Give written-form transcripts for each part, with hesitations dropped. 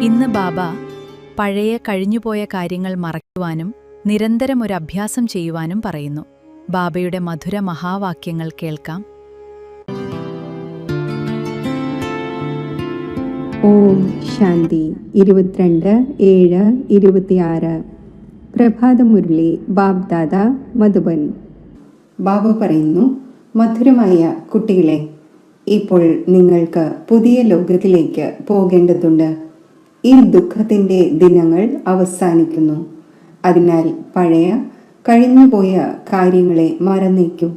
ഇന്ന് ബാബ പഴയ കഴിഞ്ഞുപോയ കാര്യങ്ങൾ മറയ്ക്കുവാനും നിരന്തരം ഒരു അഭ്യാസം ചെയ്യുവാനും പറയുന്നു. ബാബയുടെ മധുര മഹാവാക്യങ്ങൾ കേൾക്കാം. ഓം ശാന്തി. 22/7/26 പ്രഭാതമുരളി ബാബ്ദാദ മധുബൻ. ബാബ പറയുന്നു, മധുരമായ കുട്ടികളെ, ഇപ്പോൾ നിങ്ങൾക്ക് പുതിയ ലോകത്തിലേക്ക് പോകേണ്ടതുണ്ട്. ഈ ദുഃഖത്തിൻ്റെ ദിനങ്ങൾ അവസാനിക്കുന്നു. അതിനാൽ പഴയ കഴിഞ്ഞുപോയ കാര്യങ്ങളെ മറന്നേക്കൂ.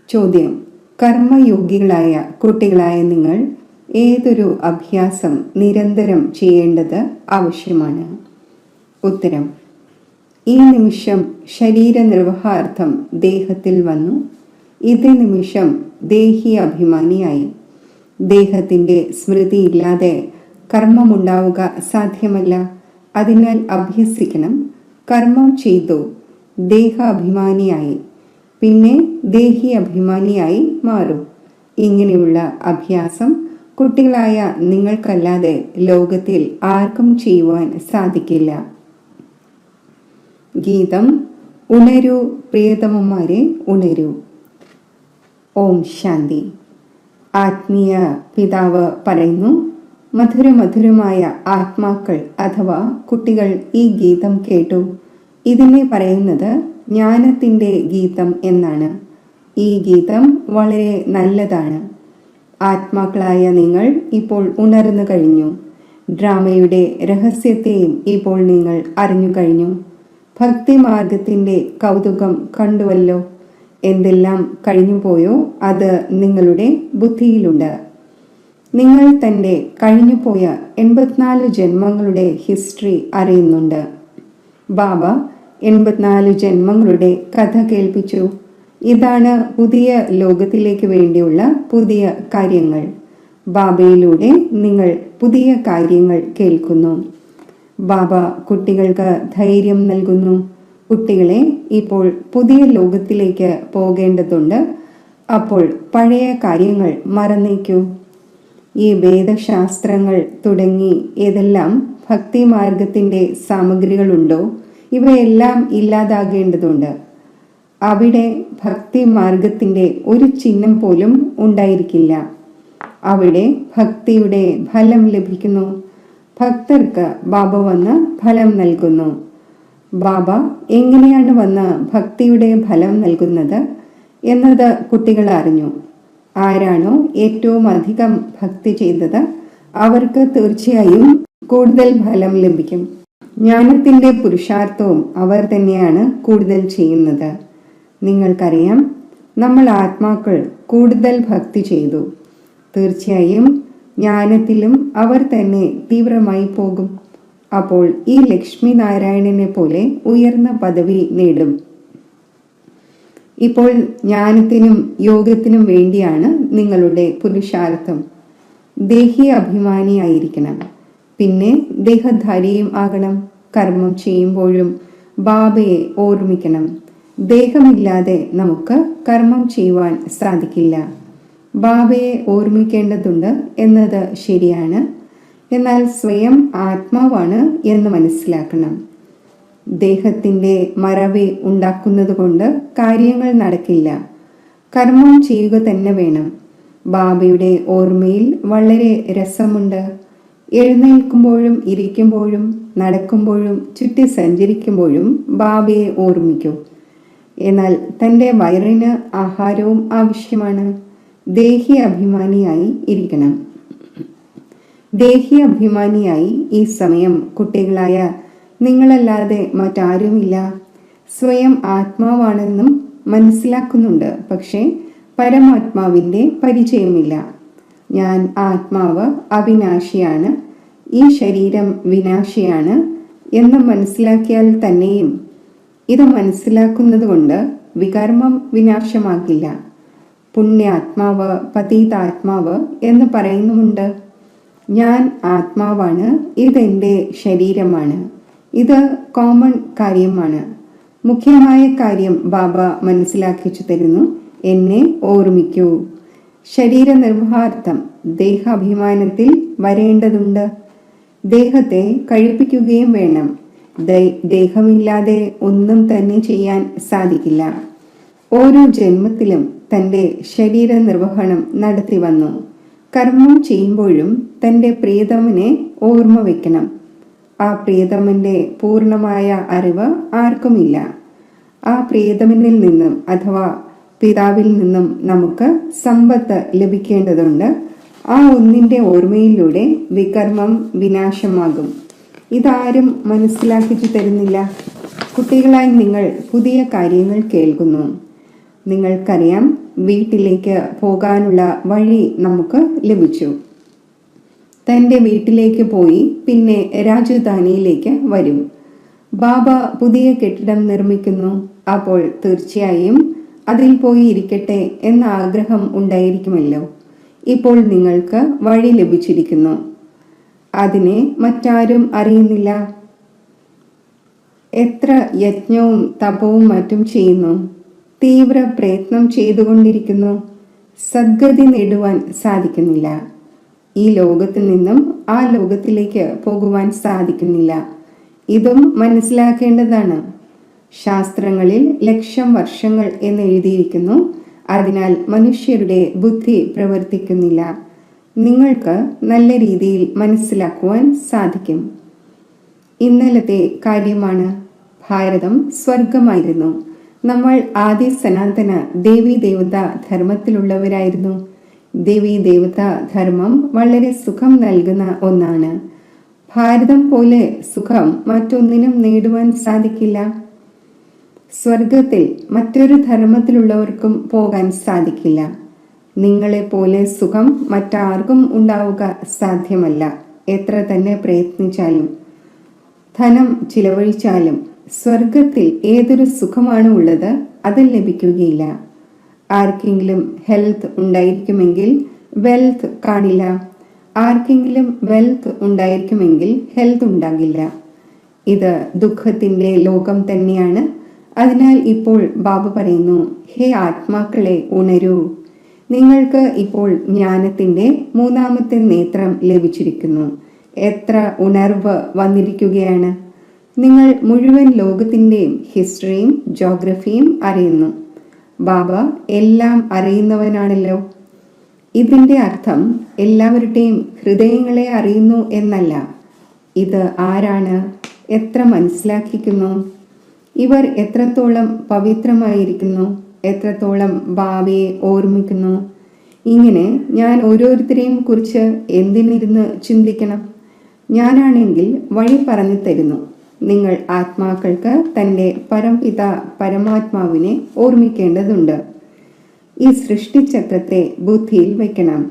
ചോദ്യം: കർമ്മയോഗികളായ കുട്ടികളായ നിങ്ങൾ ഏതൊരു അഭ്യാസം നിരന്തരം ചെയ്യേണ്ടത് ആവശ്യമാണ്? ഉത്തരം: ഈ നിമിഷം ശരീരനിർവഹാർത്ഥം ദേഹത്തിൽ വന്നു. ഇതേ നിമിഷം ദേഹി അഭിമാനിയായി. ദേഹത്തിൻ്റെ സ്മൃതിയില്ലാതെ കർമ്മമുണ്ടാവുക സാധ്യമല്ല. അതിനാൽ അഭ്യസിക്കണം. കർമ്മം ചെയ്തു ദേഹാഭിമാനിയായി, പിന്നെ ദേഹി അഭിമാനിയായി മാറും. ഇങ്ങനെയുള്ള അഭ്യാസം കുട്ടികളായ നിങ്ങൾക്കല്ലാതെ ലോകത്തിൽ ആർക്കും ചെയ്യുവാൻ സാധിക്കില്ല. ഗീതം: ഉണരൂ പ്രിയതമന്മാരെ, ഉണരൂ. ഓം ശാന്തി. ആത്മീയ പിതാവ് പറയുന്നു, മധുരമായ ആത്മാക്കൾ അഥവാ കുട്ടികൾ ഈ ഗീതം കേട്ടു. ഇതിനെ പറയുന്നത് ജ്ഞാനത്തിൻ്റെ ഗീതം എന്നാണ്. ഈ ഗീതം വളരെ നല്ലതാണ്. ആത്മാക്കളായ നിങ്ങൾ ഇപ്പോൾ ഉണർന്നു കഴിഞ്ഞു. ഡ്രാമയുടെ രഹസ്യത്തെയും ഇപ്പോൾ നിങ്ങൾ അറിഞ്ഞു കഴിഞ്ഞു. ഭക്തിമാർഗത്തിൻ്റെ കൗതുകം കണ്ടുവല്ലോ. എന്തെല്ലാം കഴിഞ്ഞുപോയോ അത് നിങ്ങളുടെ ബുദ്ധിയിലുണ്ട്. നിങ്ങൾ തൻ്റെ കഴിഞ്ഞുപോയ 84 ജന്മങ്ങളുടെ ഹിസ്റ്ററി അറിയുന്നുണ്ട്. ബാബ 84 ജന്മങ്ങളുടെ കഥ കേൾപ്പിച്ചു. ഇതാണ് പുതിയ ലോകത്തിലേക്ക് വേണ്ടിയുള്ള പുതിയ കാര്യങ്ങൾ. ബാബയിലൂടെ നിങ്ങൾ പുതിയ കാര്യങ്ങൾ കേൾക്കുന്നു. ബാബ കുട്ടികൾക്ക് ധൈര്യം നൽകുന്നു. കുട്ടികളെ, ഇപ്പോൾ പുതിയ ലോകത്തിലേക്ക് പോകേണ്ടതുണ്ട്. അപ്പോൾ പഴയ കാര്യങ്ങൾ മറന്നേക്കൂ. ഈ വേദശാസ്ത്രങ്ങൾ തുടങ്ങി ഏതെല്ലാം ഭക്തിമാർഗത്തിൻ്റെ സാമഗ്രികളുണ്ടോ ഇവയെല്ലാം ഇല്ലാതാകേണ്ടതുണ്ട്. അവിടെ ഭക്തിമാർഗത്തിൻ്റെ ഒരു ചിഹ്നം പോലും ഉണ്ടായിരിക്കില്ല. അവിടെ ഭക്തിയുടെ ഫലം ലഭിക്കുന്നു. ഭക്തർക്ക് ബാബ വന്ന് ഫലം നൽകുന്നു. ബാബ എങ്ങനെയാണ് വന്ന് ഭക്തിയുടെ ഫലം നൽകുന്നത് എന്നത് കുട്ടികൾ അറിഞ്ഞു. ആരാണോ ഏറ്റവും അധികം ഭക്തി ചെയ്തത് അവർക്ക് തീർച്ചയായും കൂടുതൽ ഫലം ലഭിക്കും. ജ്ഞാനത്തിൻ്റെ പുരുഷാർത്ഥവും അവർ തന്നെയാണ് കൂടുതൽ ചെയ്യുന്നത്. നിങ്ങൾക്കറിയാം, നമ്മൾ ആത്മാക്കൾ കൂടുതൽ ഭക്തി ചെയ്തു. തീർച്ചയായും ജ്ഞാനത്തിലും അവർ തന്നെ തീവ്രമായി പോകും. അപ്പോൾ ഈ ലക്ഷ്മി നാരായണനെ പോലെ ഉയർന്ന പദവി നേടും. ഇപ്പോൾ ജ്ഞാനത്തിനും യോഗത്തിനും വേണ്ടിയാണ് നിങ്ങളുടെ പുരുഷാർത്ഥം. ദേഹി അഭിമാനിയായിരിക്കണം, പിന്നെ ദേഹധാരിയും ആകണം. കർമ്മം ചെയ്യുമ്പോഴും ബാബയെ ഓർമ്മിക്കണം. ദേഹമില്ലാതെ നമുക്ക് കർമ്മം ചെയ്യുവാൻ സാധിക്കില്ല. ബാബയെ ഓർമ്മിക്കേണ്ടതുണ്ട് എന്നത് ശരിയാണ്. എന്നാൽ സ്വയം ആത്മാവാണ് എന്ന് മനസ്സിലാക്കണം. ദേഹത്തിൻ്റെ മറവി ഉണ്ടാക്കുന്നത് കൊണ്ട് കാര്യങ്ങൾ നടക്കില്ല. കർമ്മം ചെയ്യുക തന്നെ വേണം. ബാബയുടെ ഓർമ്മയിൽ വളരെ രസമുണ്ട്. എഴുന്നേൽക്കുമ്പോഴും ഇരിക്കുമ്പോഴും നടക്കുമ്പോഴും ചുറ്റി സഞ്ചരിക്കുമ്പോഴും ബാബയെ ഓർമ്മിക്കൂ. എന്നാൽ തൻ്റെ വയറിന് ആഹാരവും ആവശ്യമാണ്. ദേഹി അഭിമാനിയായി ഇരിക്കണം. ദേഹി അഭിമാനിയായി ഈ സമയം കുട്ടികളായ നിങ്ങളല്ലാതെ മറ്റാരുമില്ല. സ്വയം ആത്മാവാണെന്നും മനസ്സിലാക്കുന്നുണ്ട്. പക്ഷേ പരമാത്മാവിൻ്റെ പരിചയമില്ല. ഞാൻ ആത്മാവ് അവിനാശിയാണ്, ഈ ശരീരം വിനാശിയാണ് എന്ന് മനസ്സിലാക്കിയാൽ തന്നെയും ഇത് മനസ്സിലാക്കുന്നത് കൊണ്ട് വികർമ്മം വിനാശമാകില്ല. പുണ്യാത്മാവ് പതീതാത്മാവ് എന്ന് പറയുന്നുമുണ്ട്. ഞാൻ ആത്മാവാണ്, ഇതെൻ്റെ ശരീരമാണ്. ഇത് കോമൺ കാര്യമാണ്. മുഖ്യമായ കാര്യം ബാബ മനസ്സിലാക്കിച്ചു തരുന്നു. എന്നെ ഓർമ്മിക്കൂ. ശരീരനിർവഹാർത്ഥം ദേഹാഭിമാനത്തിൽ വരേണ്ടതുണ്ട്. ദേഹത്തെ കഴിപ്പിക്കുകയും വേണം. ദേഹമില്ലാതെ ഒന്നും തന്നെ ചെയ്യാൻ സാധിക്കില്ല. ഓരോ ജന്മത്തിലും തൻ്റെ ശരീര നിർവഹണം നടത്തി വന്നു. കർമ്മം ചെയ്യുമ്പോഴും തൻ്റെ പ്രിയതമനെ ഓർമ്മ വയ്ക്കണം. ആ പ്രിയതമന്റെ പൂർണ്ണമായ അറിവ് ആർക്കുമില്ല. ആ പ്രിയതമനിൽ നിന്നും അഥവാ പിതാവിൽ നിന്നും നമുക്ക് സമ്പത്ത് ലഭിക്കേണ്ടതുണ്ട്. ആ ഒന്നിൻ്റെ ഓർമ്മയിലൂടെ വികർമ്മം വിനാശമാകും. ഇതാരും മനസ്സിലാക്കിച്ചു തരുന്നില്ല. കുട്ടികളായി നിങ്ങൾ പുതിയ കാര്യങ്ങൾ കേൾക്കുന്നു. നിങ്ങൾക്കറിയാം, വീട്ടിലേക്ക് പോകാനുള്ള വഴി നമുക്ക് ലഭിച്ചു. തൻ്റെ വീട്ടിലേക്ക് പോയി പിന്നെ രാജധാനിയിലേക്ക് വരും. ബാബ പുതിയ കെട്ടിടം നിർമ്മിക്കുന്നു. അപ്പോൾ തീർച്ചയായും അതിൽ പോയി ഇരിക്കട്ടെ എന്ന ആഗ്രഹം ഉണ്ടായിരിക്കുമല്ലോ. ഇപ്പോൾ നിങ്ങൾക്ക് വഴി ലഭിച്ചിരിക്കുന്നു. അതിനെ മറ്റാരും അറിയുന്നില്ല. എത്ര യജ്ഞവും തപവും മറ്റും ചെയ്യുന്നു, തീവ്ര പ്രയത്നം ചെയ്തുകൊണ്ടിരിക്കുന്നു. സദ്ഗതി നേടുവാൻ സാധിക്കുന്നില്ല. ഈ ലോകത്തിൽ നിന്നും ആ ലോകത്തിലേക്ക് പോകുവാൻ സാധിക്കുന്നില്ല. ഇതും മനസ്സിലാക്കേണ്ടതാണ്. ശാസ്ത്രങ്ങളിൽ 1,00,000 വർഷങ്ങൾ എന്ന് എഴുതിയിരിക്കുന്നു. അതിനാൽ മനുഷ്യരുടെ ബുദ്ധി പ്രവർത്തിക്കുന്നില്ല. നിങ്ങൾക്ക് നല്ല രീതിയിൽ മനസ്സിലാക്കുവാൻ സാധിക്കും. ഇന്നലത്തെ കാര്യമാണ്. ഭാരതം സ്വർഗമായിരുന്നു. നമ്മൾ ആദി സനാതന ദേവീ ദേവതാ ധർമ്മത്തിലുള്ളവരായിരുന്നു. ദേവീ ദേവതാ ധർമ്മം വളരെ സുഖം നൽകുന്ന ഒന്നാണ്. ഭാരതം പോലെ സുഖം മറ്റൊന്നിനും നേടുവാൻ സാധിക്കില്ല. സ്വർഗത്തിൽ മറ്റൊരു ധർമ്മത്തിലുള്ളവർക്കും പോകാൻ സാധിക്കില്ല. നിങ്ങളെപ്പോലെ സുഖം മറ്റാർക്കും ഉണ്ടാവുക സാധ്യമല്ല. എത്ര തന്നെ പ്രയത്നിച്ചാലും ധനം ചിലവഴിച്ചാലും സ്വർഗത്തിൽ ഏതൊരു സുഖമാണ് ഉള്ളത് അത് ലഭിക്കുകയില്ല. ആർക്കെങ്കിലും ഹെൽത്ത് ഉണ്ടായിരിക്കുമെങ്കിൽ വെൽത്ത് കാണില്ല. ആർക്കെങ്കിലും വെൽത്ത് ഉണ്ടായിരിക്കുമെങ്കിൽ ഹെൽത്ത് ഉണ്ടാകില്ല. ഇത് ദുഃഖത്തിൻ്റെ ലോകം തന്നെയാണ്. അതിനാൽ ഇപ്പോൾ ബാബ പറയുന്നു, ഹേ ആത്മാക്കളെ, ഉണരൂ. നിങ്ങൾക്ക് ഇപ്പോൾ ജ്ഞാനത്തിൻ്റെ 3ാമത്തെ നേത്രം ലഭിച്ചിരിക്കുന്നു. എത്ര ഉണർവ് വന്നിരിക്കുകയാണ്. നിങ്ങൾ മുഴുവൻ ലോകത്തിൻ്റെയും ഹിസ്റ്ററിയും ജോഗ്രഫിയും അറിയുന്നു. ബാബ എല്ലാം അറിയുന്നവനാണല്ലോ. ഇതിൻ്റെ അർത്ഥം എല്ലാവരുടെയും ഹൃദയങ്ങളെ അറിയുന്നു എന്നല്ല. ഇത് ആരാണ്, എത്ര മനസ്സിലാക്കിക്കുന്നു, ഇവർ എത്രത്തോളം പവിത്രമായിരിക്കുന്നു, എത്രത്തോളം ബാബയെ ഓർമ്മിക്കുന്നു. ഇങ്ങനെ ഞാൻ ഓരോരുത്തരെയും കുറിച്ച് എന്തിനിരുന്ന് ചിന്തിക്കണം. ഞാനാണെങ്കിൽ വഴി പറഞ്ഞു തരുന്നു. നിങ്ങൾ ആത്മാക്കൾക്ക് തൻ്റെ പരംപിത പരമാത്മാവിനെ ഓർമ്മിക്കേണ്ടതുണ്ട്. ഈ സൃഷ്ടിചക്രത്തെ ബുദ്ധിയിൽ വയ്ക്കണം.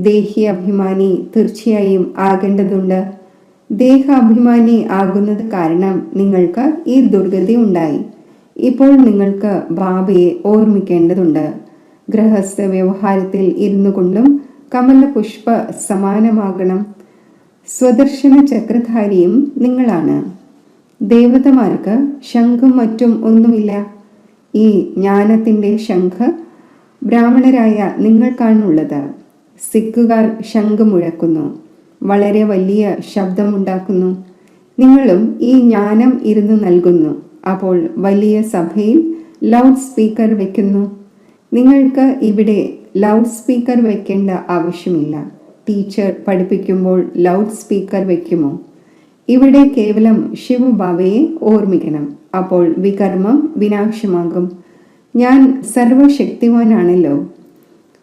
ദേഹി അഭിമാനി തീർച്ചയായും ആകേണ്ടതുണ്ട്. ദേഹാഭിമാനി ആകുന്നത് കാരണം നിങ്ങൾക്ക് ഈ ദുർഗതി ഉണ്ടായി. ഇപ്പോൾ നിങ്ങൾക്ക് ബാബയെ ഓർമ്മിക്കേണ്ടതുണ്ട്. ഗൃഹസ്ഥ വ്യവഹാരത്തിൽ ഇരുന്നു കൊണ്ടും കമലപുഷ്പ സമാനമാകണം. സ്വദർശന ചക്രധാരിയും നിങ്ങളാണ്. ദേവതമാർക്ക് ശംഖും മറ്റും ഒന്നുമില്ല. ഈ ജ്ഞാനത്തിൻ്റെ ശംഖ് ബ്രാഹ്മണരായ നിങ്ങൾക്കാണുള്ളത്. സിഖുകാർ ശംഖ് മുഴക്കുന്നു, വളരെ വലിയ ശബ്ദമുണ്ടാക്കുന്നു. നിങ്ങളും ഈ ജ്ഞാനം ഇരുന്ന് നൽകുന്നു. അപ്പോൾ വലിയ സഭയിൽ ലൗഡ് സ്പീക്കർ വെക്കുന്നു. നിങ്ങൾക്ക് ഇവിടെ ലൗഡ് സ്പീക്കർ വെക്കേണ്ട ആവശ്യമില്ല. ടീച്ചർ പഠിപ്പിക്കുമ്പോൾ ലൗഡ് സ്പീക്കർ വെക്കുമോ? ഇവിടെ കേവലം ശിവബാബയെ ഓർമ്മിക്കണം. അപ്പോൾ വികർമ്മം വിനാശമാകും. ഞാൻ സർവശക്തിവാനാണല്ലോ.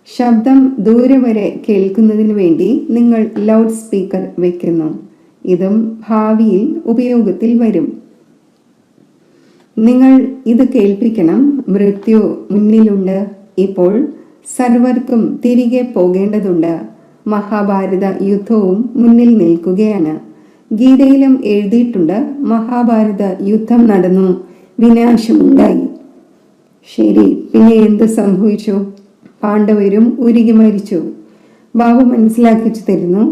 ശബ്ദം ദൂരെ വരെ കേൾക്കുന്നതിന് വേണ്ടി നിങ്ങൾ ലൗഡ് സ്പീക്കർ വെക്കുന്നു. ഇതും ഭാവിയിൽ ഉപയോഗത്തിൽ വരും. നിങ്ങൾ ഇത് കേൾപ്പിക്കണം. മൃത്യു മുന്നിലുണ്ട്. ഇപ്പോൾ സർവർക്കും തിരികെ പോകേണ്ടതുണ്ട്. മഹാഭാരത യുദ്ധവും മുന്നിൽ നിൽക്കുകയാണ്. ഗീതയിലും എഴുതിയിട്ടുണ്ട്, മഹാഭാരത യുദ്ധം നടന്നു, വിനാശമുണ്ടായി. ശരി, പിന്നെ എന്ത് സംഭവിച്ചു? പാണ്ഡവരും ഉരുകി മരിച്ചു. ബാബ മനസ്സിലാക്കിച്ചു തരുന്നു,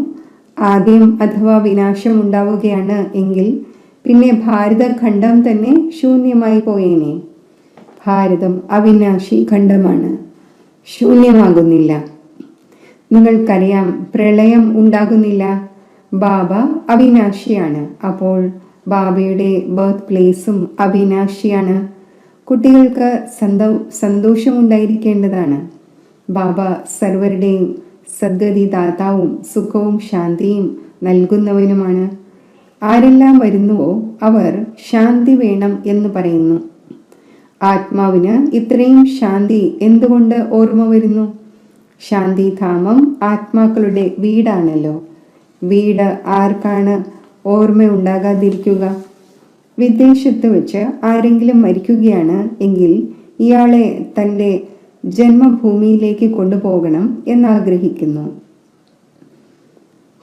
ആദ്യം അഥവാ വിനാശം ഉണ്ടാവുകയാണ് എങ്കിൽ പിന്നെ ഭാരതഖണ്ഡം തന്നെ ശൂന്യമായി പോയേനെ. ഭാരതം അവിനാശി ഖണ്ഡമാണ്, ശൂന്യമാകുന്നില്ല. നിങ്ങൾക്കറിയാം, പ്രളയം ഉണ്ടാകുന്നില്ല. ബാബ അവിനാശിയാണ്. അപ്പോൾ ബാബയുടെ ബർത്ത് പ്ലേസും അവിനാശിയാണ്. കുട്ടികൾക്ക് സന്തോഷമുണ്ടായിരിക്കേണ്ടതാണ്. ബാബ സർവരുടെയും സദ്ഗതി ദാതാവും സുഖവും ശാന്തിയും നൽകുന്നവനുമാണ്. ആരെല്ലാം വരുന്നുവോ അവർ ശാന്തി വേണം എന്ന് പറയുന്നു. ആത്മാവിന് ഇത്രയും ശാന്തി എന്തുകൊണ്ട് ഓർമ്മ വരുന്നു? ശാന്തിധാമം ആത്മാക്കളുടെ വീടാണല്ലോ. വീട് ആർക്കാണ് ഓർമ്മയുണ്ടാകാതിരിക്കുക? വിദേശത്ത് വെച്ച് ആരെങ്കിലും മരിക്കുകയാണ് എങ്കിൽ ഇയാളെ തൻ്റെ ജന്മഭൂമിയിലേക്ക് കൊണ്ടുപോകണം എന്നാഗ്രഹിക്കുന്നു.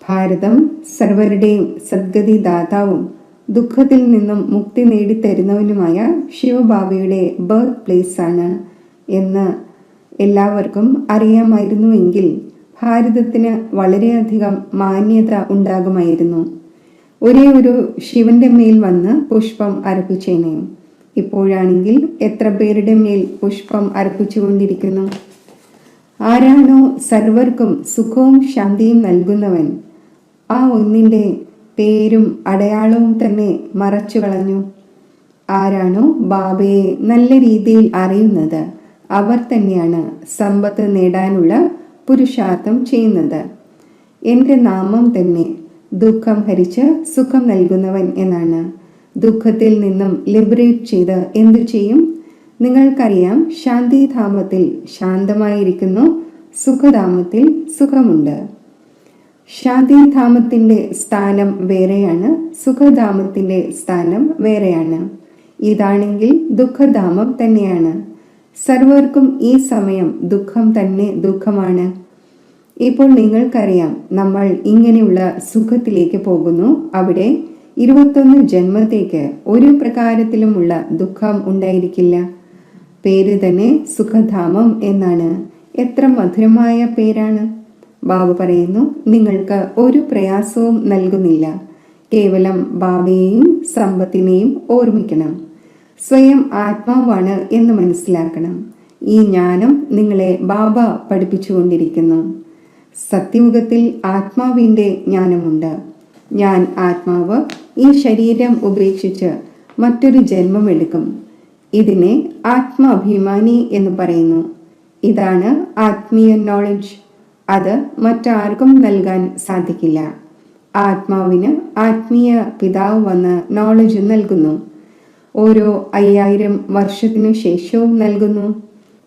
ഭാരതം സർവരുടെയും സദ്ഗതി ദാതാവും ദുഃഖത്തിൽ നിന്നും മുക്തി നേടിത്തരുന്നവനുമായ ശിവബാബയുടെ ബർത്ത് പ്ലേസ് ആണ് എന്ന് എല്ലാവർക്കും അറിയാമായിരുന്നുവെങ്കിൽ ഭാരതത്തിന് വളരെയധികം മാന്യത ഉണ്ടാകുമായിരുന്നു. ഒരേ ഒരു ശിവന്റെ മേൽ വന്ന് പുഷ്പം അർപ്പിച്ചേനെ. ഇപ്പോഴാണെങ്കിൽ എത്ര പേരുടെ മേൽ പുഷ്പം അർപ്പിച്ചുകൊണ്ടിരിക്കുന്നു? ആരാണോ സർവർക്കും സുഖവും ശാന്തിയും നൽകുന്നവൻ, ആ ഒന്നിൻ്റെ പേരും അടയാളവും തന്നെ മറച്ചു കളഞ്ഞു. ആരാണോ ബാബയെ നല്ല രീതിയിൽ അറിയുന്നത്, അവർ തന്നെയാണ് സമ്പത്ത് നേടാനുള്ള പുരുഷാർത്ഥം ചെയ്യുന്നത്. എൻ്റെ നാമം തന്നെ ദുഃഖം ഹരിച്ച് സുഖം നൽകുന്നവൻ എന്നാണ്. ദുഃഖത്തിൽ നിന്നും ലിബറേറ്റ് ചെയ്ത് എന്തു ചെയ്യും? നിങ്ങൾക്കറിയാം, ശാന്തിധാമത്തിൽ ശാന്തമായിരിക്കുന്നു, സുഖധാമത്തിൽ സുഖമുണ്ട്. ശാന്തിധാമത്തിൻ്റെ സ്ഥാനം വേറെയാണ്, സുഖധാമത്തിൻ്റെ സ്ഥാനം വേറെയാണ്. ഇതാണെങ്കിൽ ദുഃഖധാമം തന്നെയാണ്. സർവർക്കും ഈ സമയം ദുഃഖം തന്നെ ദുഃഖമാണ്. ഇപ്പോൾ നിങ്ങൾക്കറിയാം, നമ്മൾ ഇങ്ങനെയുള്ള സുഖത്തിലേക്ക് പോകുന്നു. അവിടെ 21 ജന്മത്തേക്ക് ഒരു പ്രകാരത്തിലുമുള്ള ദുഃഖം ഉണ്ടായിരിക്കില്ല. പേര് തന്നെ സുഖധാമം എന്നാണ്. എത്ര മധുരമായ പേരാണ്! ബാബ പറയുന്നു, നിങ്ങൾക്ക് ഒരു പ്രയാസവും നൽകുന്നില്ല. കേവലം ബാബയെയും സമ്പത്തിനെയും ഓർമ്മിക്കണം. സ്വയം ആത്മാവാണ് എന്ന് മനസ്സിലാക്കണം. ഈ ജ്ഞാനം നിങ്ങളെ ബാബ പഠിപ്പിച്ചുകൊണ്ടിരിക്കുന്നു. സത്യയുഗത്തിൽ ആത്മാവിൻ്റെ ജ്ഞാനമുണ്ട്. ഞാൻ ആത്മാവ് ഈ ശരീരം ഉപേക്ഷിച്ച് മറ്റൊരു ജന്മമെടുക്കും. ഇതിനെ ആത്മാഭിമാനി എന്ന് പറയുന്നു. ഇതാണ് ആത്മീയ നോളജ്. അത് മറ്റാർക്കും നൽകാൻ സാധിക്കില്ല. ആത്മാവിന് ആത്മീയ പിതാവ് വന്ന് നോളജ് നൽകുന്നു. ഓരോ 5000 വർഷത്തിനു ശേഷവും നൽകുന്നു.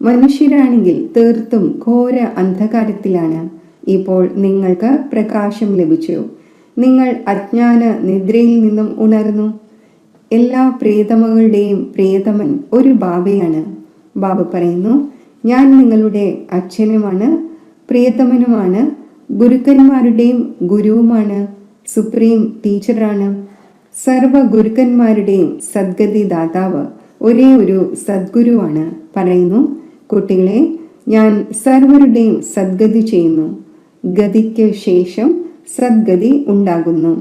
മനുഷ്യരാണെങ്കിൽ തീർത്തും ഘോര അന്ധകാരത്തിലാണ്. ഇപ്പോൾ നിങ്ങൾക്ക് പ്രകാശം ലഭിച്ചു. നിങ്ങൾ അജ്ഞാന നിദ്രയിൽ നിന്നും ഉണർന്നു. എല്ലാ പ്രിയതമകളുടെയും പ്രിയതമൻ ഒരു ബാബയാണ്. ബാബ പറയുന്നു, ഞാൻ നിങ്ങളുടെ അച്ഛനുമാണ്, പ്രിയതമനുമാണ്, ഗുരുക്കന്മാരുടെയും ഗുരുവുമാണ്, സുപ്രീം ടീച്ചറാണ്. സർവ ഗുരുക്കന്മാരുടെയും സദ്ഗതി ദാതാവ് ഒരേ ഒരു സദ്ഗുരുവാണ്. പറയുന്നു, കുട്ടികളെ, ഞാൻ സർവരുടെയും സദ്ഗതി ചെയ്യുന്നു. ഗതിക്ക് ശേഷം സദ്ഗതി ഉണ്ടാകുന്നു.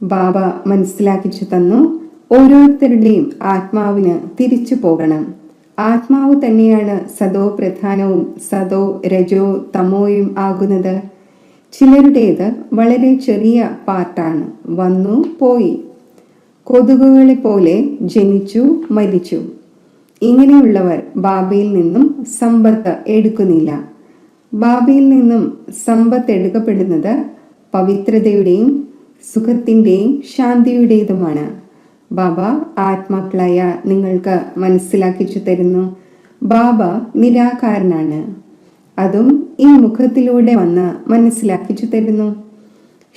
ബാബ മനസ്സിലാക്കിച്ചു തന്നു, ഓരോരുത്തരുടെയും ആത്മാവിന് തിരിച്ചു പോകണം. ആത്മാവ് തന്നെയാണ് സദോ പ്രധാനവും സദോ രജോ തമോയും ആകുന്നത്. ചിലരുടേത് വളരെ ചെറിയ പാർട്ടാണ്. വന്നു പോയി, കൊതുകുകളെ പോലെ ജനിച്ചു മരിച്ചു. ഇങ്ങനെയുള്ളവർ ബാബയിൽ നിന്നും സമ്പത്ത് എടുക്കുന്നില്ല. ബാബയിൽ നിന്നും സമ്പത്ത് എടുക്കപ്പെടുന്നത് പവിത്രതയുടെയും സുഖത്തിൻ്റെയും ശാന്തിയുടേതുമാണ്. ബാബ ആത്മാക്കളായ നിങ്ങൾക്ക് മനസ്സിലാക്കിച്ചു തരുന്നു, ബാബ നിരാകാരനാണ്. അതും ഈ മുഖത്തിലൂടെ വന്ന് മനസ്സിലാക്കിച്ചു തരുന്നു.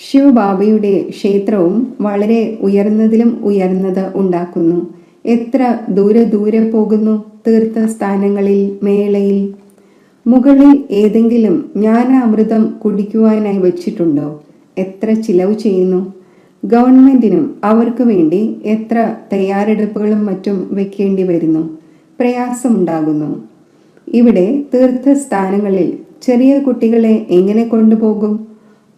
ശിവബാബയുടെ ക്ഷേത്രവും വളരെ ഉയർന്നതിലും ഉയർന്നത് ഉണ്ടാക്കുന്നു. എത്ര ദൂരെ പോകുന്നു തീർത്ഥസ്ഥാനങ്ങളിൽ, മേളയിൽ. മുകളിൽ ഏതെങ്കിലും ജ്ഞാനാമൃതം കുടിക്കുവാനായി വച്ചിട്ടുണ്ടോ? എത്ര ചിലവ് ചെയ്യുന്നു? ഗവൺമെന്റിനും അവർക്ക് വേണ്ടി എത്ര തയ്യാറെടുപ്പുകളും മറ്റും വെക്കേണ്ടി വരുന്നു. പ്രയാസമുണ്ടാകുന്നു. ഇവിടെ തീർത്ഥസ്ഥാനങ്ങളിൽ ചെറിയ കുട്ടികളെ എങ്ങനെ കൊണ്ടുപോകും?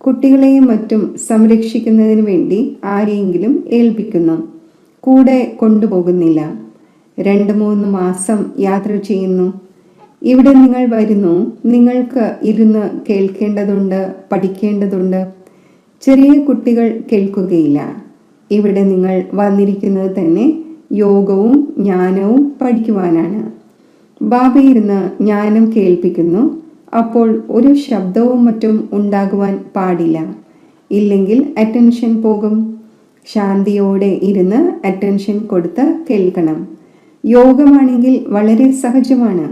കുട്ടികളെയും മറ്റും സംരക്ഷിക്കുന്നതിന് വേണ്ടി ആരെയെങ്കിലും ഏൽപ്പിക്കുന്നു. കൂടെ കൊണ്ടുപോകുന്നില്ല. 2-3 മാസം യാത്ര ചെയ്യുന്നു. ഇവിടെ നിങ്ങൾ വരുന്നു. നിങ്ങൾക്ക് ഇരുന്ന് കേൾക്കേണ്ടതുണ്ട്, പഠിക്കേണ്ടതുണ്ട്. ചെറിയ കുട്ടികൾ കേൾക്കുകയില്ല. ഇവിടെ നിങ്ങൾ വന്നിരിക്കുന്നത് തന്നെ യോഗവും ജ്ഞാനവും പഠിക്കുവാനാണ്. ബാബ ഇരുന്ന് ജ്ഞാനം കേൾപ്പിക്കുന്നു. അപ്പോൾ ഒരു ശബ്ദവും മറ്റും ഉണ്ടാകുവാൻ പാടില്ല. ഇല്ലെങ്കിൽ അറ്റൻഷൻ പോകും. ശാന്തിയോടെ ഇരുന്ന് അറ്റൻഷൻ കൊടുത്ത് കേൾക്കണം. യോഗമാണെങ്കിൽ വളരെ സഹജമാണ്.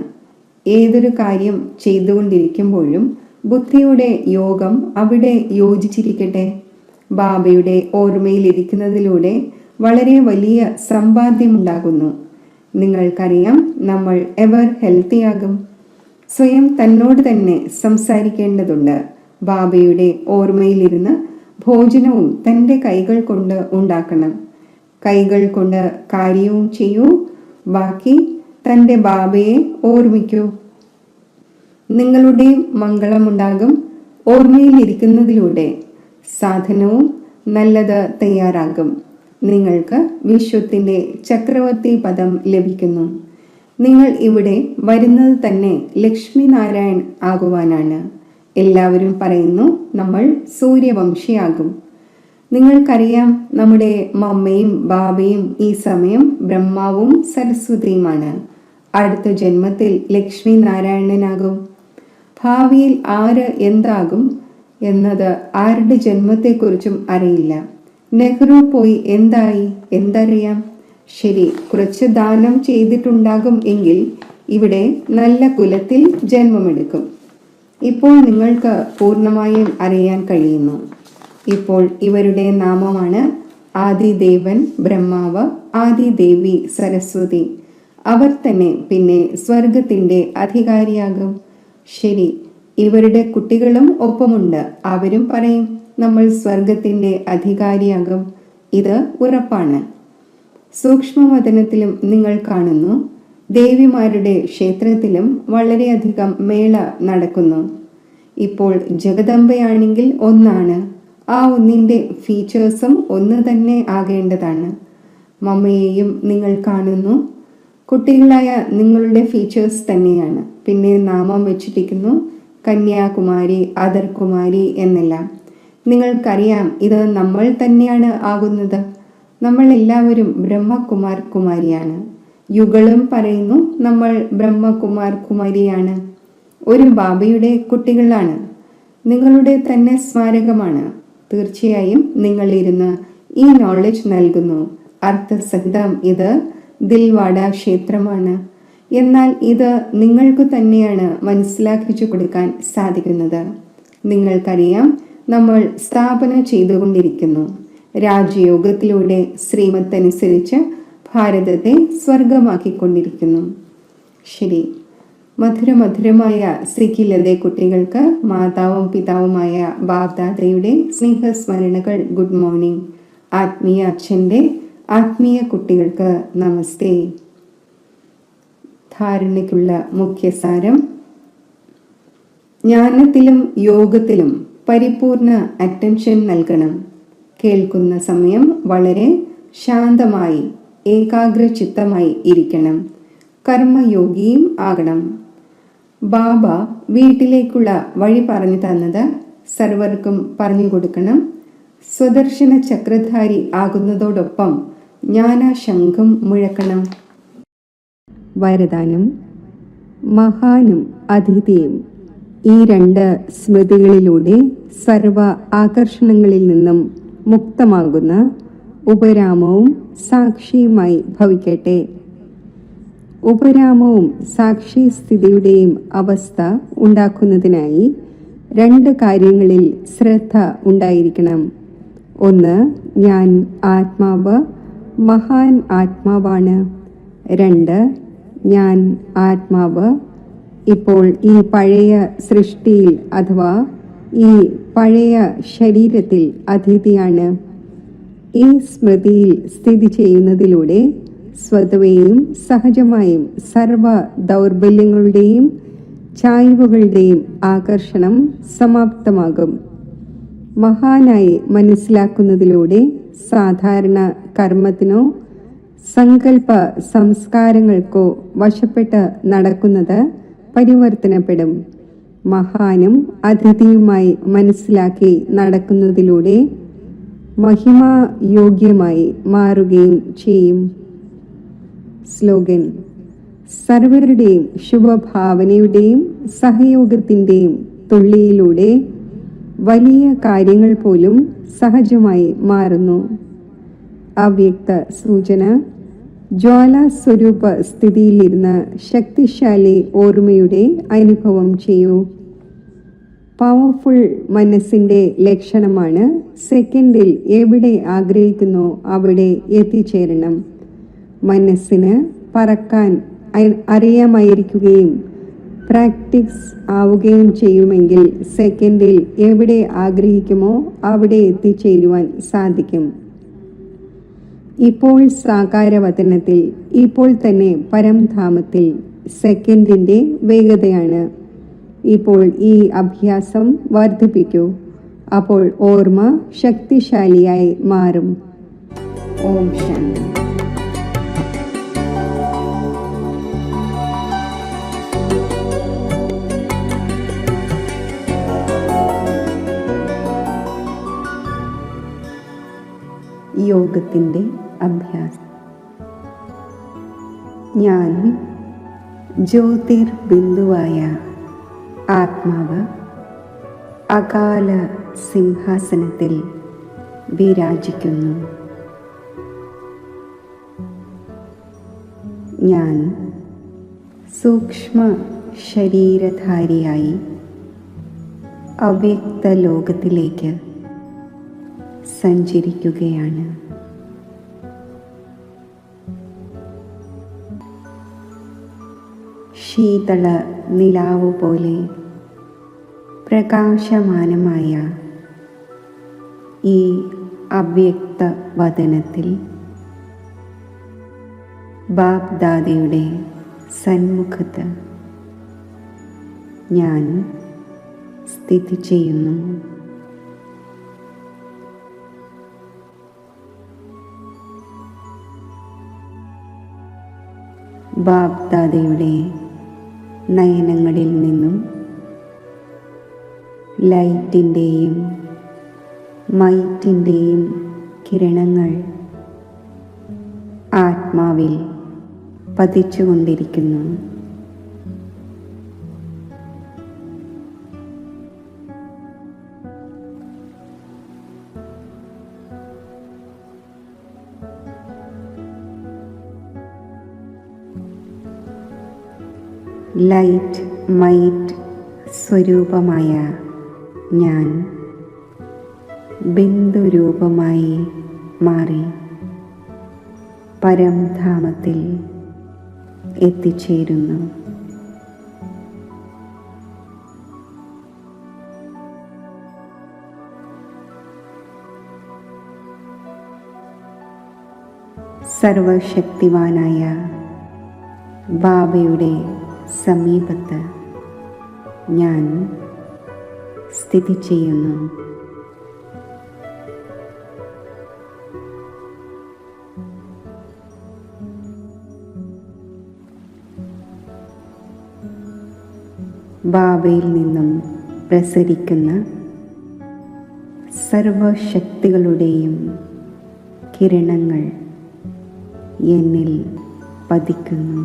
ഏതൊരു കാര്യം ചെയ്തുകൊണ്ടിരിക്കുമ്പോഴും ബുദ്ധിയുടെ യോഗം അവിടെ യോജിച്ചിരിക്കട്ടെ. ബാബയുടെ ഓർമ്മയിലിരിക്കുന്നതിലൂടെ വളരെ വലിയ സമ്പാദ്യമുണ്ടാകുന്നു. നിങ്ങൾക്കറിയാം, നമ്മൾ എവർ ഹെൽത്തിയാകും. സ്വയം തന്നോട് തന്നെ സംസാരിക്കേണ്ടതുണ്ട്. ബാബയുടെ ഓർമ്മയിലിരുന്ന് ഭോജനവും തൻ്റെ കൈകൾ കൊണ്ട് ഉണ്ടാക്കണം. കൈകൾ കൊണ്ട് കാര്യവും ചെയ്യൂ. ബാക്കി തൻ്റെ ബാബയെ ഓർമ്മിക്കൂ. നിങ്ങളുടെ മംഗളമുണ്ടാകും. ഓർമ്മയിലിരിക്കുന്നതിലൂടെ സാധനവും നല്ലത് തയ്യാറാകും. നിങ്ങൾക്ക് വിശ്വത്തിൻ്റെ ചക്രവർത്തി പദം ലഭിക്കുന്നു. നിങ്ങൾ ഇവിടെ വരുന്നത് തന്നെ ലക്ഷ്മി നാരായൺ ആകുവാനാണ്. എല്ലാവരും പറയുന്നു നമ്മൾ സൂര്യവംശിയാകും. നിങ്ങൾക്കറിയാം, നമ്മുടെ മമ്മയും ബാബയും ഈ സമയം ബ്രഹ്മാവും സരസ്വതിയുമാണ്. അടുത്ത ജന്മത്തിൽ ലക്ഷ്മി നാരായണനാകും. ഭാവിയിൽ ആര് എന്താകും എന്നത് ആരുടെ ജന്മത്തെക്കുറിച്ചും അറിയില്ല. നെഹ്റു പോയി എന്തായി എന്തറിയാം? ശരി, കുറച്ച് ദാനം ചെയ്തിട്ടുണ്ടാകും എങ്കിൽ ഇവിടെ നല്ല കുലത്തിൽ ജന്മമെടുക്കും. ഇപ്പോൾ നിങ്ങൾക്ക് പൂർണ്ണമായും അറിയാൻ കഴിയുന്നു. ഇപ്പോൾ ഇവരുടെ നാമമാണ് ആദിദേവൻ ബ്രഹ്മാവ്, ആദിദേവി സരസ്വതി. അവർ തന്നെ പിന്നെ സ്വർഗത്തിൻ്റെ അധികാരിയാകും. ശരി, ഇവരുടെ കുട്ടികളും ഒപ്പമുണ്ട്. അവരും പറയും നമ്മൾ സ്വർഗത്തിൻ്റെ അധികാരിയാകും. ഇത് ഉറപ്പാണ്. സൂക്ഷ്മവതനത്തിലും നിങ്ങൾ കാണുന്നു, ദേവിമാരുടെ ക്ഷേത്രത്തിലും വളരെയധികം മേള നടക്കുന്നു. ഇപ്പോൾ ജഗദംബയാണെങ്കിൽ ഒന്നാണ്. ആ ഒന്നിൻ്റെ ഫീച്ചേഴ്സും ഒന്ന് തന്നെ ആകേണ്ടതാണ്. മമ്മയെയും നിങ്ങൾ കാണുന്നു. കുട്ടികളായ നിങ്ങളുടെ ഫീച്ചേഴ്സ് തന്നെയാണ്. പിന്നെ നാമം വെച്ചിരിക്കുന്നു കന്യാകുമാരി, അതർകുമാരി എന്നെല്ലാം. നിങ്ങൾക്കറിയാം, ഇത് നമ്മൾ തന്നെയാണ് ആകുന്നത്. നമ്മൾ എല്ലാവരും ബ്രഹ്മകുമാർ കുമാരിയാണ്. യുഗളും പറയുന്നു നമ്മൾ ബ്രഹ്മകുമാർ കുമാരിയാണ്. ഒരു ബാബയുടെ കുട്ടികളാണ്. നിങ്ങളുടെ തന്നെ സ്മാരകമാണ്. തീർച്ചയായും നിങ്ങളിരുന്ന് ഈ നോളജ് നൽകുന്നു. അർത്ഥസഹിതം ഇത് ദിൽവാഡ ക്ഷേത്രമാണ്. എന്നാൽ ഇത് നിങ്ങൾക്ക് തന്നെയാണ് മനസ്സിലാക്കിച്ചു കൊടുക്കാൻ സാധിക്കുന്നത്. നിങ്ങൾക്കറിയാം, നമ്മൾ സ്ഥാപന ചെയ്തുകൊണ്ടിരിക്കുന്നു. രാജയോഗത്തിലൂടെ ശ്രീമത്തനുസരിച്ച് ഭാരതത്തെ സ്വർഗമാക്കിക്കൊണ്ടിരിക്കുന്നു. ശരി, മധുരമധുരമായ ശ്രീകിലതെ കുട്ടികൾക്ക് മാതാവും പിതാവുമായ ബാബ്ദാദയുടെ സ്നേഹസ്മരണകൾ. Good morning. ആത്മീയ അച്ഛൻ്റെ ആത്മീയ കുട്ടികൾക്ക് നമസ്തേ. ധാരണയ്ക്കുള്ള മുഖ്യസാരം: ജ്ഞാനത്തിലും യോഗത്തിലും പരിപൂർണ അറ്റൻഷൻ നൽകണം. കേൾക്കുന്ന സമയം വളരെ ശാന്തമായി ഏകാഗ്രചിത്തമായി ഇരിക്കണം. കർമ്മയോഗിയും ആകണം. ബാബ വീട്ടിലേക്കുള്ള വഴി പറഞ്ഞു തന്നത് സർവർക്കും പറഞ്ഞു കൊടുക്കണം. സ്വദർശന ചക്രധാരി ആകുന്നതോടൊപ്പം ജ്ഞാനശംഖം മുഴക്കണം. വരദാനം: മഹാനും അതിഥിയും. ഈ രണ്ട് സ്മൃതികളിലൂടെ സർവ ആകർഷണങ്ങളിൽ നിന്നും മുക്തമാകുന്ന ഉപരാമവും സാക്ഷിയുമായി ഭവിക്കട്ടെ. ഉപരാമവും സാക്ഷി സ്ഥിതിയുടെയും അവസ്ഥ ഉണ്ടാക്കുന്നതിനായി രണ്ട് കാര്യങ്ങളിൽ ശ്രദ്ധ ഉണ്ടായിരിക്കണം. ഒന്ന്, ഞാൻ ആത്മാവ്, മഹാൻ ആത്മാവാണ്. രണ്ട്, ഞാൻ ആത്മാവ് ഇപ്പോൾ ഈ പഴയ സൃഷ്ടിയിൽ അഥവാ ഈ പഴയ ശരീരത്തിൽ അതിഥിയാണ്. ഈ സ്മൃതിയിൽ സ്ഥിതി ചെയ്യുന്നതിലൂടെ സ്വതവേയും സഹജമായും സർവ ദൗർബല്യങ്ങളുടെയും ചായ്വുകളുടെയും ആകർഷണം സമാപ്തമാകും. മഹാനായി മനസ്സിലാക്കുന്നതിലൂടെ സാധാരണ കർമ്മത്തിനോ സങ്കല്പ സംസ്കാരങ്ങൾക്കോ വശപ്പെട്ട് നടക്കുന്നത് പരിവർത്തനപ്പെടും. മഹാനും അതിഥിയുമായി മനസ്സിലാക്കി നടക്കുന്നതിലൂടെ മഹിമായോഗ്യമായി മാറുകയും ചെയ്യും. സ്ലോഗൻ: സർവരുടെയും ശുഭഭാവനയുടെയും സഹയോഗത്തിൻ്റെയും തുള്ളിയിലൂടെ വലിയ കാര്യങ്ങൾ പോലും സഹജമായി മാറുന്നു. അവ്യക്ത സൂചന: ജ്വാലാസ്വരൂപ സ്ഥിതിയിലിരുന്ന് ശക്തിശാലി ഓർമ്മയുടെ അനുഭവം ചെയ്യൂ. പവർഫുൾ മനസ്സിൻ്റെ ലക്ഷണമാണ് സെക്കൻഡിൽ എവിടെ ആഗ്രഹിക്കുന്നോ അവിടെ എത്തിച്ചേരണം. മനസ്സിന് പറക്കാൻ അറിയാമായിരിക്കുകയും പ്രാക്ടീസ് ആവുകയും ചെയ്യുമെങ്കിൽ സെക്കൻഡിൽ എവിടെ ആഗ്രഹിക്കുമോ അവിടെ എത്തിച്ചേരുവാൻ സാധിക്കും. ഇപ്പോൾ സാകാരവതനത്തിൽ, ഇപ്പോൾ തന്നെ പരംധാമത്തിൽ സെക്കൻഡിൻ്റെ വേഗതയാണ്. ഇപ്പോൾ ഈ അഭ്യാസം വർദ്ധിപ്പിക്കൂ. അപ്പോൾ ഓർമ്മ ശക്തിശാലിയായി മാറും. ഓം ശാന്തി. യോഗത്തിൻ്റെ അഭ്യാസം. ഞാൻ ജ്യോതിർബിന്ദുവായ ആത്മാവ് അകാല സിംഹാസനത്തിൽ വിരാജിക്കുന്നു. ഞാൻ സൂക്ഷ്മ ശരീരധാരിയായി അവ്യക്ത ലോകത്തിലേക്ക് സഞ്ചരിക്കുകയാണ്. ശീതള നിലാവു പോലെ പ്രകാശമാനമായ ഈ അവ്യക്ത വദനത്തിൽ ബാപ്ദാദയുടെ സന്മുഖത്ത് ഞാൻ സ്ഥിതി ചെയ്യുന്നു. ബാപ്ദാദയുടെ നയനങ്ങളിൽ നിന്നും ലൈറ്റിൻ്റെയും മൈറ്റിൻ്റെയും കിരണങ്ങൾ ആത്മാവിൽ പതിച്ചുകൊണ്ടിരിക്കുന്നു. ലൈറ്റ് മൈറ്റ് സ്വരൂപമായ ഞാൻ ബിന്ദുരൂപമായി മാറി പരംധാമത്തിൽ എത്തിച്ചേരുന്നു. സർവശക്തിവാനായ ബാബയുടെ സമീപത്ത് ഞാൻ സ്ഥിതി ചെയ്യുന്നു. ബാബയിൽ നിന്നും പ്രസരിക്കുന്ന സർവശക്തികളുടെയും കിരണങ്ങൾ എന്നിൽ പതിക്കുന്നു.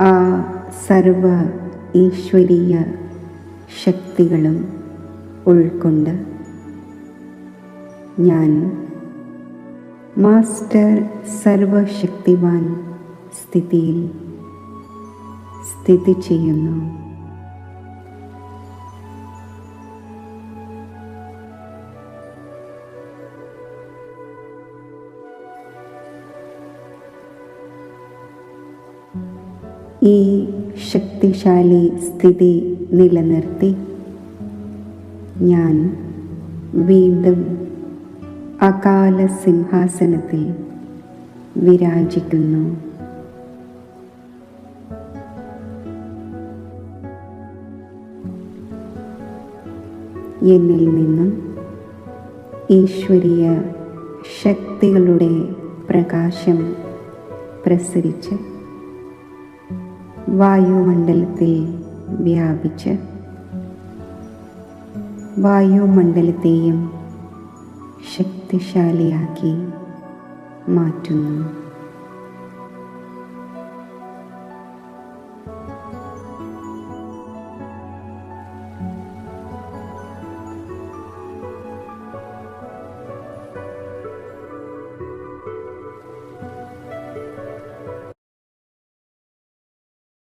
ആ സർവ ഈശ്വരീയ ശക്തികളും ഉൾക്കൊണ്ട് ഞാൻ മാസ്റ്റർ സർവശക്തിവാൻ സ്ഥിതിയിൽ സ്ഥിതി ചെയ്യുന്നു. ഈ ശക്തിശാലി സ്ഥിതി നിലനിർത്തി ഞാൻ വീണ്ടും അകാല സിംഹാസനത്തിൽ വിരാജിക്കുന്നു. എന്നിൽ നിന്നും ഈശ്വരീയ ശക്തികളുടെ പ്രകാശം പ്രസരിച്ച് വായുമണ്ഡലത്തിൽ വ്യാപിച്ച് വായുമണ്ഡലത്തെയും ശക്തിശാലിയാക്കി മാറ്റുന്നു.